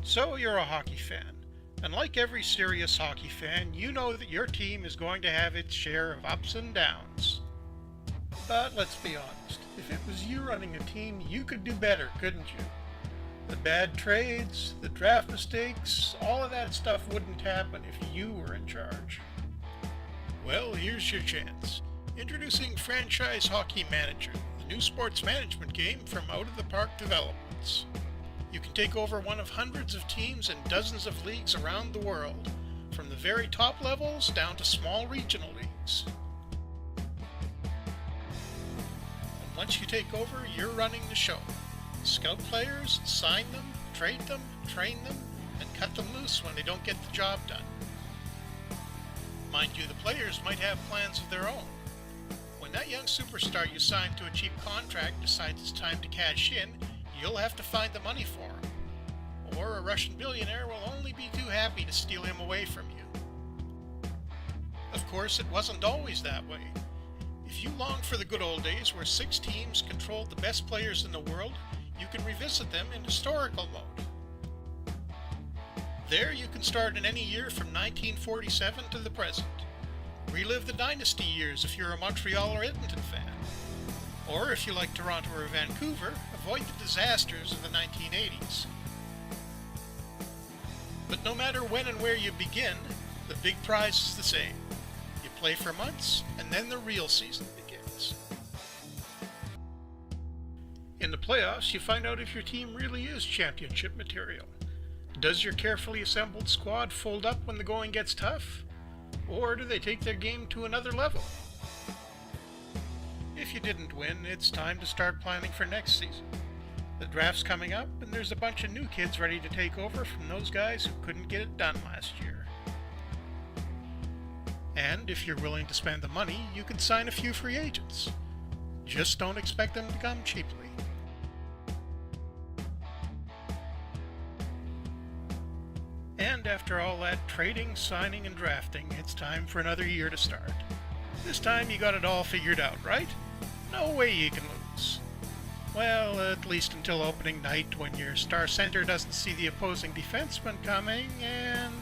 So you're a hockey fan, and like every serious hockey fan, you know that your team is going to have its share of ups and downs. But let's be honest, if it was you running a team, you could do better, couldn't you? The bad trades, the draft mistakes, all of that stuff wouldn't happen if you were in charge. Well, here's your chance. Introducing Franchise Hockey Manager, the new sports management game from Out of the Park Developments. You can take over one of hundreds of teams in dozens of leagues around the world, from the very top levels down to small regional leagues. And once you take over, you're running the show. Scout players, sign them, trade them, train them, and cut them loose when they don't get the job done. Mind you, the players might have plans of their own. When that young superstar you signed to a cheap contract decides it's time to cash in, you'll have to find the money for him. Or a Russian billionaire will only be too happy to steal him away from you. Of course, it wasn't always that way. If you long for the good old days where 6 teams controlled the best players in the world, you can revisit them in historical mode. There you can start in any year from 1947 to the present. Relive the dynasty years if you're a Montreal or Edmonton fan. Or if you like Toronto or Vancouver, avoid the disasters of the 1980s. But no matter when and where you begin, the big prize is the same. You play for months, and then the real season begins. In the playoffs, you find out if your team really is championship material. Does your carefully assembled squad fold up when the going gets tough? Or do they take their game to another level? If you didn't win, it's time to start planning for next season. The draft's coming up, and there's a bunch of new kids ready to take over from those guys who couldn't get it done last year. And if you're willing to spend the money, you can sign a few free agents. Just don't expect them to come cheaply. And after all that trading, signing, and drafting, it's time for another year to start. This time you got it all figured out, right? No way you can lose. Well, at least until opening night when your star center doesn't see the opposing defenseman coming and...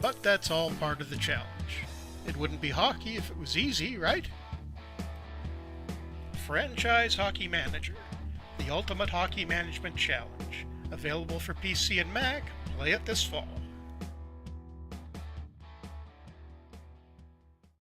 But that's all part of the challenge. It wouldn't be hockey if it was easy, right? Franchise Hockey Manager, the ultimate hockey management challenge. Available for PC and Mac. Play it this fall.